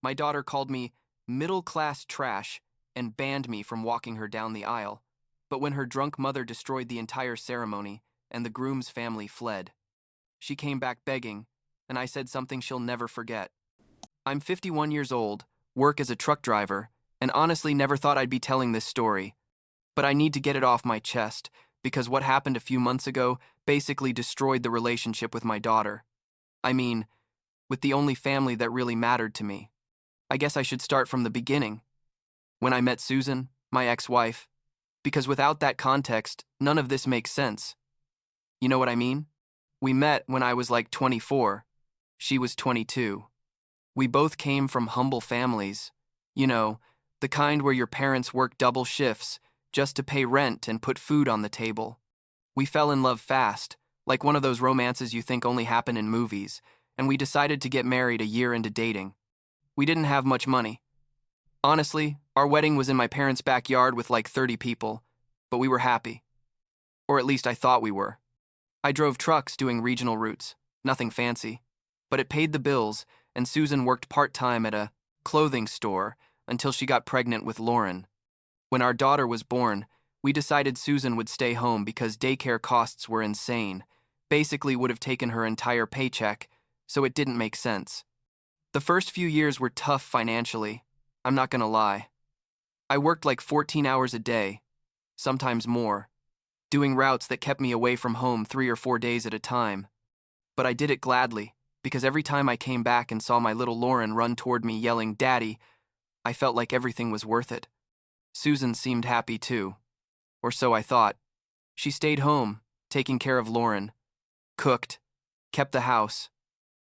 My daughter called me middle-class trash and banned me from walking her down the aisle. But when her drunk mother destroyed the entire ceremony and the groom's family fled, she came back begging, and I said something she'll never forget. I'm 51 years old, work as a truck driver, and honestly never thought I'd be telling this story. But I need to get it off my chest because what happened a few months ago basically destroyed the relationship with my daughter. I mean, with the only family that really mattered to me. I guess I should start from the beginning. When I met Susan, my ex-wife, because without that context, none of this makes sense. You know what I mean? We met when I was like 24. She was 22. We both came from humble families. You know, the kind where your parents work double shifts just to pay rent and put food on the table. We fell in love fast, like one of those romances you think only happen in movies, and we decided to get married a year into dating. We didn't have much money. Honestly, our wedding was in my parents' backyard with like 30 people, but we were happy. Or at least I thought we were. I drove trucks doing regional routes, nothing fancy, but it paid the bills, and Susan worked part-time at a clothing store until she got pregnant with Lauren. When our daughter was born, we decided Susan would stay home because daycare costs were insane, basically would have taken her entire paycheck, so it didn't make sense. The first few years were tough financially, I'm not gonna lie. I worked like 14 hours a day, sometimes more, doing routes that kept me away from home 3 or 4 days at a time. But I did it gladly, because every time I came back and saw my little Lauren run toward me yelling, "Daddy," I felt like everything was worth it. Susan seemed happy too, or so I thought. She stayed home, taking care of Lauren, cooked, kept the house,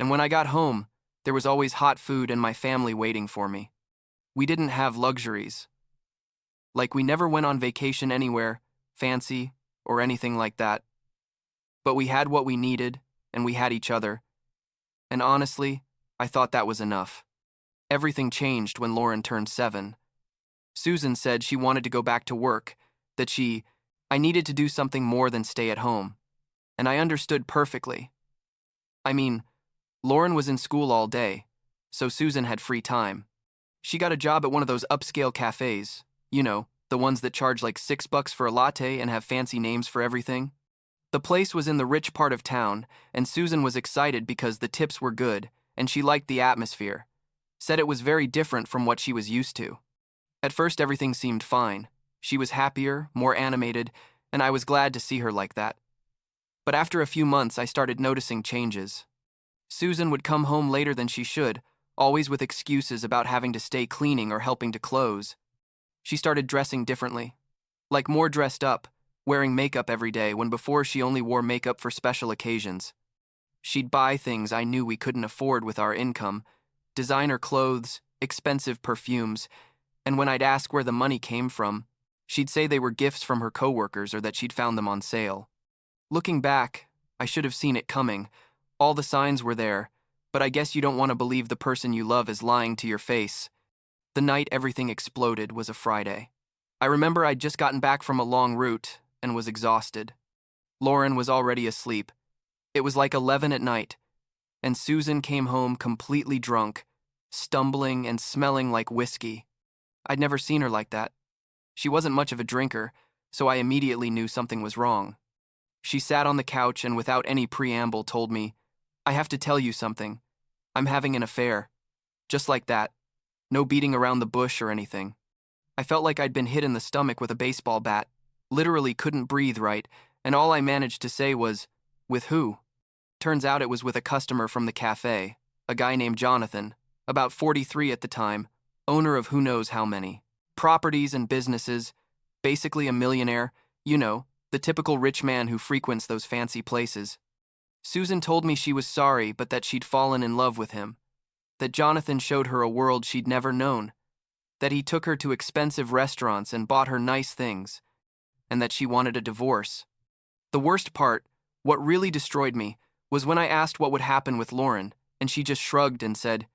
and when I got home, there was always hot food and my family waiting for me. We didn't have luxuries. Like we never went on vacation anywhere, fancy, or anything like that. But we had what we needed, and we had each other. And honestly, I thought that was enough. Everything changed when Lauren turned 7. Susan said she wanted to go back to work, that I needed to do something more than stay at home. And I understood perfectly. I mean, Lauren was in school all day, so Susan had free time. She got a job at one of those upscale cafes, you know, the ones that charge like $6 for a latte and have fancy names for everything. The place was in the rich part of town, and Susan was excited because the tips were good, and she liked the atmosphere. Said it was very different from what she was used to. At first everything seemed fine. She was happier, more animated, and I was glad to see her like that. But after a few months I started noticing changes. Susan would come home later than she should, always with excuses about having to stay cleaning or helping to close. She started dressing differently, like more dressed up, wearing makeup every day when before she only wore makeup for special occasions. She'd buy things I knew we couldn't afford with our income, designer clothes, expensive perfumes, and when I'd ask where the money came from, she'd say they were gifts from her coworkers or that she'd found them on sale. Looking back, I should have seen it coming. All the signs were there, but I guess you don't want to believe the person you love is lying to your face. The night everything exploded was a Friday. I remember I'd just gotten back from a long route and was exhausted. Lauren was already asleep. It was like 11 at night, and Susan came home completely drunk, stumbling and smelling like whiskey. I'd never seen her like that. She wasn't much of a drinker, so I immediately knew something was wrong. She sat on the couch and without any preamble told me, "I have to tell you something. I'm having an affair." Just like that. No beating around the bush or anything. I felt like I'd been hit in the stomach with a baseball bat, literally couldn't breathe right, and all I managed to say was, "With who?" Turns out it was with a customer from the cafe, a guy named Jonathan, about 43 at the time, owner of who knows how many properties and businesses, basically a millionaire, you know, the typical rich man who frequents those fancy places. Susan told me she was sorry, but that she'd fallen in love with him, that Jonathan showed her a world she'd never known, that he took her to expensive restaurants and bought her nice things, and that she wanted a divorce. The worst part, what really destroyed me, was when I asked what would happen with Lauren, and she just shrugged and said,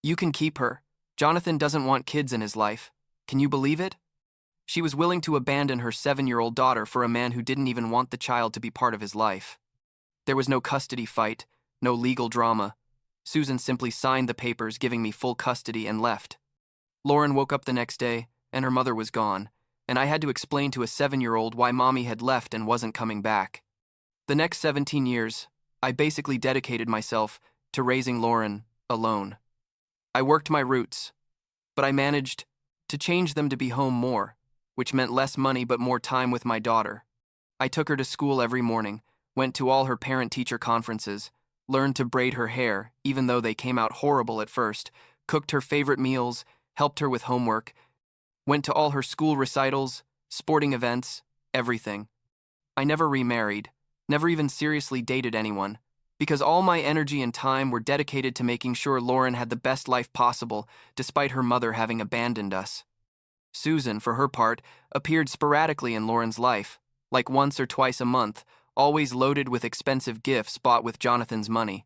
"You can keep her. Jonathan doesn't want kids in his life. Can you believe it?" She was willing to abandon her 7-year-old daughter for a man who didn't even want the child to be part of his life. There was no custody fight, no legal drama. Susan simply signed the papers giving me full custody and left. Lauren woke up the next day, and her mother was gone, and I had to explain to a 7-year-old why mommy had left and wasn't coming back. The next 17 years, I basically dedicated myself to raising Lauren alone. I worked my roots, but I managed to change them to be home more, which meant less money but more time with my daughter. I took her to school every morning, went to all her parent-teacher conferences, learned to braid her hair, even though they came out horrible at first, cooked her favorite meals, helped her with homework, went to all her school recitals, sporting events, everything. I never remarried, never even seriously dated anyone, because all my energy and time were dedicated to making sure Lauren had the best life possible, despite her mother having abandoned us. Susan, for her part, appeared sporadically in Lauren's life, like once or twice a month, always loaded with expensive gifts bought with Jonathan's money.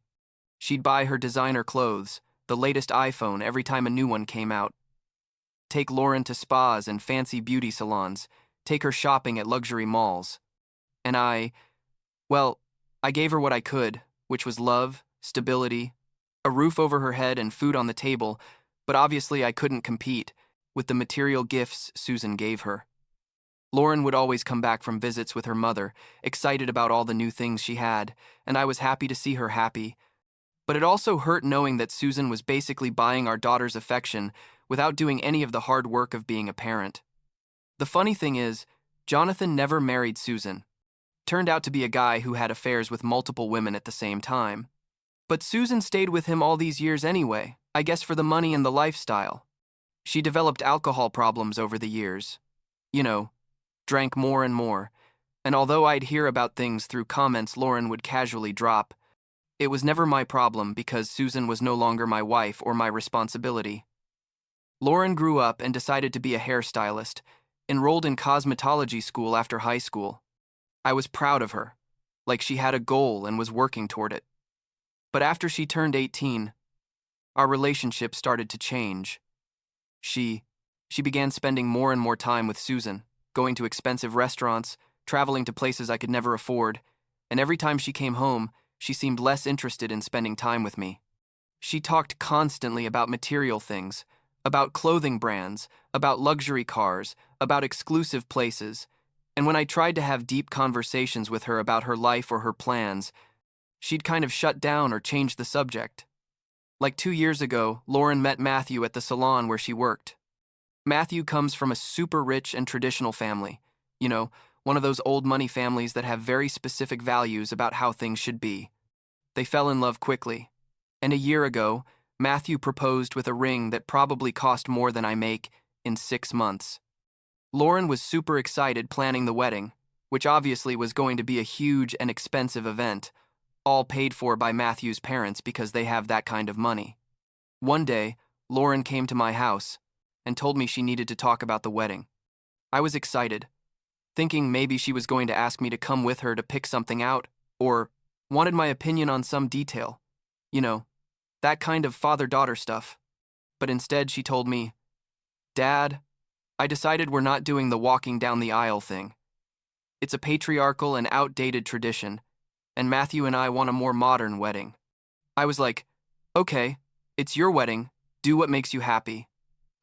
She'd buy her designer clothes, the latest iPhone every time a new one came out, take Lauren to spas and fancy beauty salons, take her shopping at luxury malls. And I gave her what I could, which was love, stability, a roof over her head and food on the table, but obviously I couldn't compete with the material gifts Susan gave her. Lauren would always come back from visits with her mother, excited about all the new things she had, and I was happy to see her happy. But it also hurt knowing that Susan was basically buying our daughter's affection without doing any of the hard work of being a parent. The funny thing is, Jonathan never married Susan. Turned out to be a guy who had affairs with multiple women at the same time. But Susan stayed with him all these years anyway, I guess for the money and the lifestyle. She developed alcohol problems over the years. Drank more and more, and although I'd hear about things through comments Lauren would casually drop, it was never my problem because Susan was no longer my wife or my responsibility. Lauren grew up and decided to be a hairstylist, enrolled in cosmetology school after high school. I was proud of her, like she had a goal and was working toward it. But after she turned 18, our relationship started to change. She began spending more and more time with Susan, going to expensive restaurants, traveling to places I could never afford, and every time she came home, she seemed less interested in spending time with me. She talked constantly about material things, about clothing brands, about luxury cars, about exclusive places, and when I tried to have deep conversations with her about her life or her plans, she'd kind of shut down or change the subject. Like 2 years ago, Lauren met Matthew at the salon where she worked. Matthew comes from a super rich and traditional family, one of those old money families that have very specific values about how things should be. They fell in love quickly, and a year ago, Matthew proposed with a ring that probably cost more than I make in 6 months. Lauren was super excited planning the wedding, which obviously was going to be a huge and expensive event, all paid for by Matthew's parents because they have that kind of money. One day, Lauren came to my house and told me she needed to talk about the wedding. I was excited, thinking maybe she was going to ask me to come with her to pick something out, or wanted my opinion on some detail. That kind of father-daughter stuff. But instead she told me, "Dad, I decided we're not doing the walking down the aisle thing. It's a patriarchal and outdated tradition, and Matthew and I want a more modern wedding." I was like, "Okay, it's your wedding, do what makes you happy."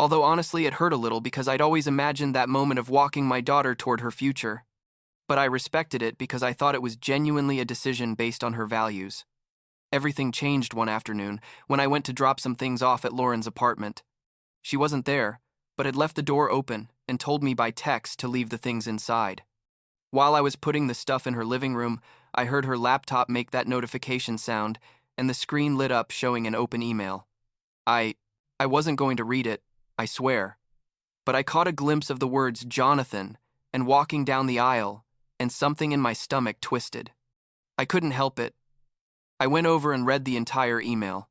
Although honestly it hurt a little because I'd always imagined that moment of walking my daughter toward her future. But I respected it because I thought it was genuinely a decision based on her values. Everything changed one afternoon when I went to drop some things off at Lauren's apartment. She wasn't there, but had left the door open and told me by text to leave the things inside. While I was putting the stuff in her living room, I heard her laptop make that notification sound, and the screen lit up showing an open email. I wasn't going to read it, I swear, but I caught a glimpse of the words Jonathan and walking down the aisle, and something in my stomach twisted. I couldn't help it. I went over and read the entire email.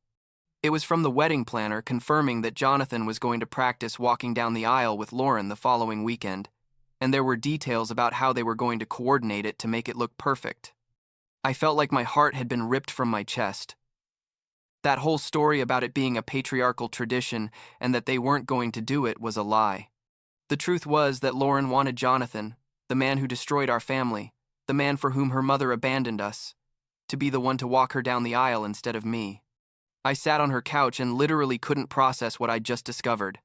It was from the wedding planner confirming that Jonathan was going to practice walking down the aisle with Lauren the following weekend, and there were details about how they were going to coordinate it to make it look perfect. I felt like my heart had been ripped from my chest. That whole story about it being a patriarchal tradition and that they weren't going to do it was a lie. The truth was that Lauren wanted Jonathan, the man who destroyed our family, the man for whom her mother abandoned us, to be the one to walk her down the aisle instead of me. I sat on her couch and literally couldn't process what I'd just discovered.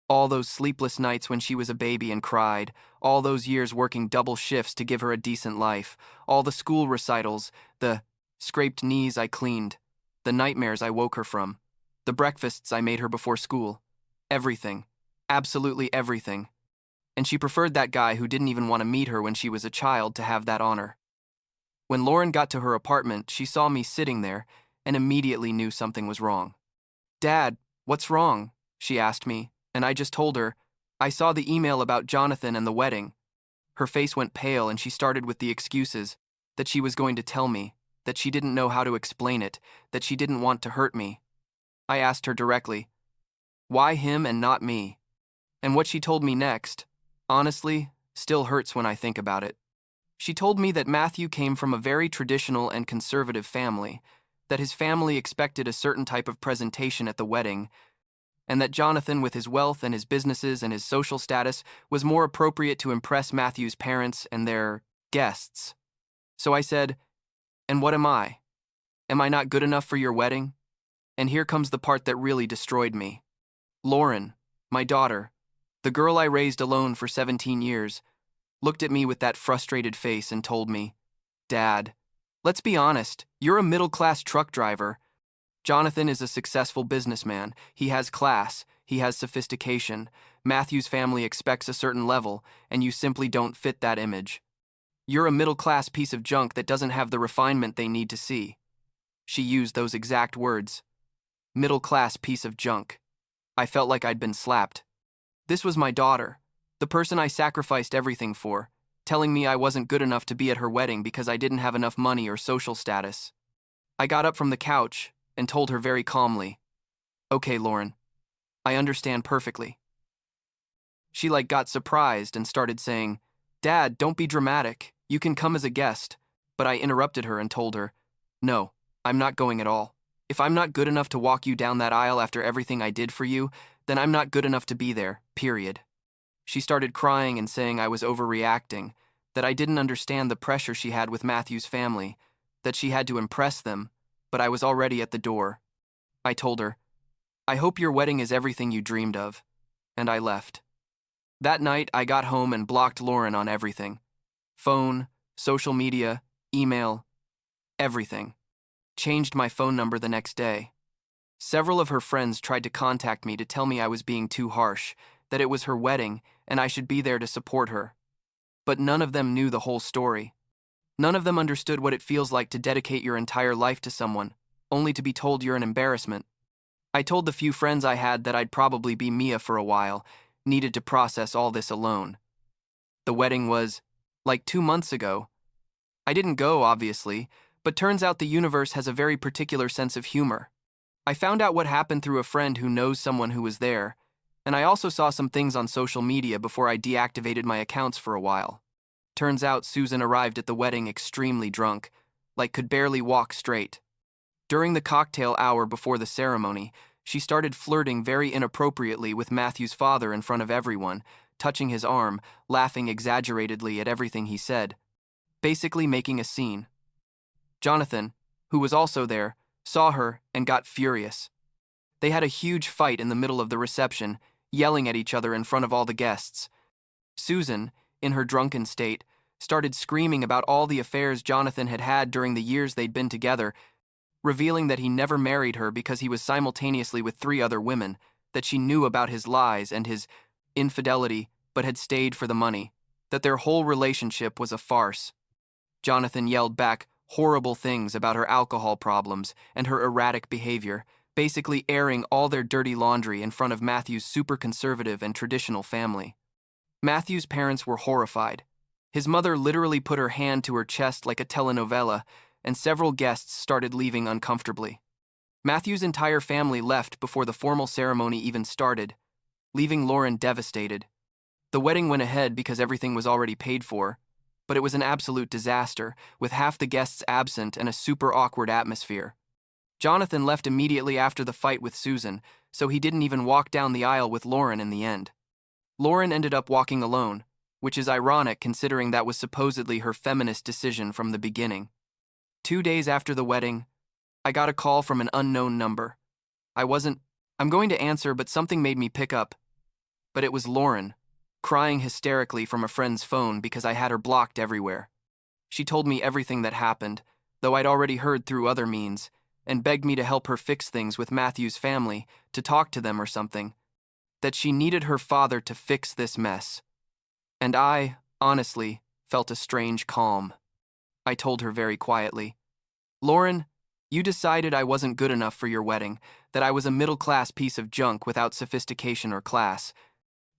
All those sleepless nights when she was a baby and cried, all those years working double shifts to give her a decent life, all the school recitals, the scraped knees I cleaned, the nightmares I woke her from, the breakfasts I made her before school. Everything. Absolutely everything. And she preferred that guy who didn't even want to meet her when she was a child to have that honor. When Lauren got to her apartment, she saw me sitting there and immediately knew something was wrong. "Dad, what's wrong?" she asked me, and I just told her, "I saw the email about Jonathan and the wedding." Her face went pale and she started with the excuses, that she was going to tell me, that she didn't know how to explain it, that she didn't want to hurt me. I asked her directly, "Why him and not me?" And what she told me next, honestly, still hurts when I think about it. She told me that Matthew came from a very traditional and conservative family, that his family expected a certain type of presentation at the wedding, and that Jonathan, with his wealth and his businesses and his social status, was more appropriate to impress Matthew's parents and their guests. So I said, "And what am I? Am I not good enough for your wedding?" And here comes the part that really destroyed me. Lauren, my daughter, the girl I raised alone for 17 years, looked at me with that frustrated face and told me, "Dad, let's be honest, you're a middle-class truck driver. Jonathan is a successful businessman. He has class, he has sophistication. Matthew's family expects a certain level, and you simply don't fit that image. You're a middle-class piece of junk that doesn't have the refinement they need to see." She used those exact words. Middle-class piece of junk. I felt like I'd been slapped. This was my daughter, the person I sacrificed everything for, telling me I wasn't good enough to be at her wedding because I didn't have enough money or social status. I got up from the couch and told her very calmly, "Okay, Lauren, I understand perfectly." She got surprised and started saying, "Dad, don't be dramatic. You can come as a guest." But I interrupted her and told her, "No, I'm not going at all. If I'm not good enough to walk you down that aisle after everything I did for you, then I'm not good enough to be there, period." She started crying and saying I was overreacting, that I didn't understand the pressure she had with Matthew's family, that she had to impress them, but I was already at the door. I told her, "I hope your wedding is everything you dreamed of," and I left. That night, I got home and blocked Lauren on everything. Phone, social media, email, everything. Changed my phone number the next day. Several of her friends tried to contact me to tell me I was being too harsh, that it was her wedding and I should be there to support her. But none of them knew the whole story. None of them understood what it feels like to dedicate your entire life to someone, only to be told you're an embarrassment. I told the few friends I had that I'd probably be Mia for a while, needed to process all this alone. The wedding was, 2 months ago. I didn't go, obviously, but turns out the universe has a very particular sense of humor. I found out what happened through a friend who knows someone who was there, and I also saw some things on social media before I deactivated my accounts for a while. Turns out Susan arrived at the wedding extremely drunk, could barely walk straight. During the cocktail hour before the ceremony, she started flirting very inappropriately with Matthew's father in front of everyone, touching his arm, laughing exaggeratedly at everything he said, basically making a scene. Jonathan, who was also there, saw her and got furious. They had a huge fight in the middle of the reception, yelling at each other in front of all the guests. Susan, in her drunken state, started screaming about all the affairs Jonathan had had during the years they'd been together, revealing that he never married her because he was simultaneously with 3 other women, that she knew about his lies and his infidelity but had stayed for the money, that their whole relationship was a farce. Jonathan yelled back horrible things about her alcohol problems and her erratic behavior, basically airing all their dirty laundry in front of Matthew's super conservative and traditional family. Matthew's parents were horrified. His mother literally put her hand to her chest like a telenovela, and several guests started leaving uncomfortably. Matthew's entire family left before the formal ceremony even started, leaving Lauren devastated. The wedding went ahead because everything was already paid for, but it was an absolute disaster, with half the guests absent and a super awkward atmosphere. Jonathan left immediately after the fight with Susan, so he didn't even walk down the aisle with Lauren in the end. Lauren ended up walking alone, which is ironic considering that was supposedly her feminist decision from the beginning. 2 days after the wedding, I got a call from an unknown number. I'm going to answer, but something made me pick up. But it was Lauren, crying hysterically from a friend's phone because I had her blocked everywhere. She told me everything that happened, though I'd already heard through other means, and begged me to help her fix things with Matthew's family, to talk to them or something. That she needed her father to fix this mess. And I, honestly, felt a strange calm. I told her very quietly, "Lauren, you decided I wasn't good enough for your wedding, that I was a middle-class piece of junk without sophistication or class.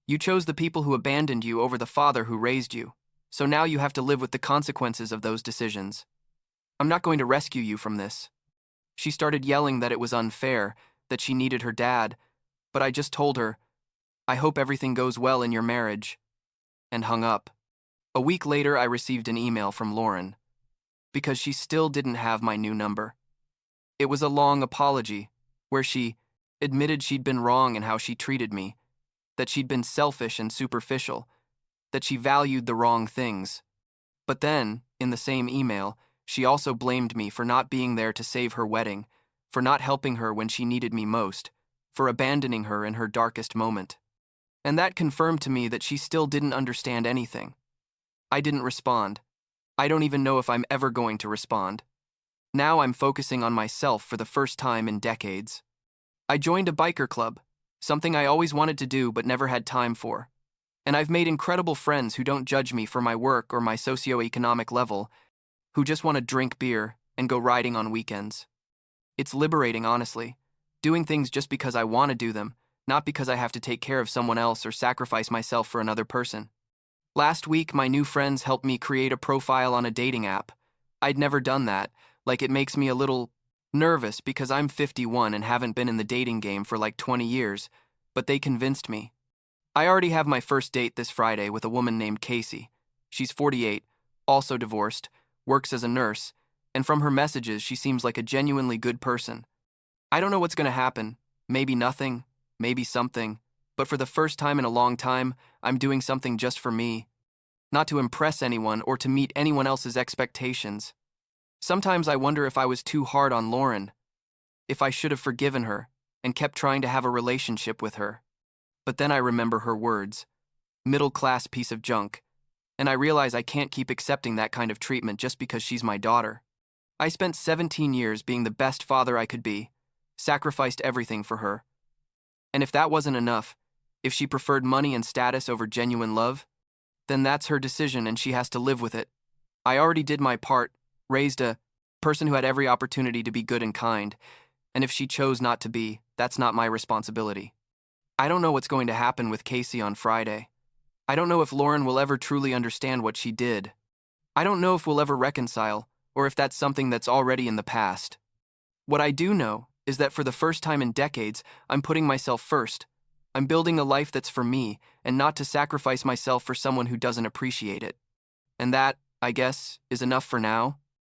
You chose the people who abandoned you over the father who raised you, so now you have to live with the consequences of those decisions. I'm not going to rescue you from this." She started yelling that it was unfair, that she needed her dad, but I just told her, "I hope everything goes well in your marriage," and hung up. A week later, I received an email from Lauren, because she still didn't have my new number. It was a long apology, where she admitted she'd been wrong in how she treated me, that she'd been selfish and superficial, that she valued the wrong things. But then, in the same email, she also blamed me for not being there to save her wedding, for not helping her when she needed me most, for abandoning her in her darkest moment. And that confirmed to me that she still didn't understand anything. I didn't respond. I don't even know if I'm ever going to respond. Now I'm focusing on myself for the first time in decades. I joined a biker club, something I always wanted to do but never had time for. And I've made incredible friends who don't judge me for my work or my socioeconomic level, who just want to drink beer and go riding on weekends. It's liberating, honestly, doing things just because I want to do them, not because I have to take care of someone else or sacrifice myself for another person. Last week, my new friends helped me create a profile on a dating app. I'd never done that, it makes me a little nervous because I'm 51 and haven't been in the dating game for like 20 years, but they convinced me. I already have my first date this Friday with a woman named Casey. She's 48, also divorced, works as a nurse, and from her messages, she seems like a genuinely good person. I don't know what's going to happen. Maybe nothing, maybe something, but for the first time in a long time, I'm doing something just for me, not to impress anyone or to meet anyone else's expectations. Sometimes I wonder if I was too hard on Lauren, if I should have forgiven her and kept trying to have a relationship with her. But then I remember her words, middle-class piece of junk, and I realize I can't keep accepting that kind of treatment just because she's my daughter. I spent 17 years being the best father I could be, sacrificed everything for her. And if that wasn't enough, if she preferred money and status over genuine love, then that's her decision and she has to live with it. I already did my part, raised a person who had every opportunity to be good and kind, and if she chose not to be, that's not my responsibility. I don't know what's going to happen with Casey on Friday. I don't know if Lauren will ever truly understand what she did. I don't know if we'll ever reconcile, or if that's something that's already in the past. What I do know is that for the first time in decades, I'm putting myself first. I'm building a life that's for me, and not to sacrifice myself for someone who doesn't appreciate it. And that, I guess, is enough for now.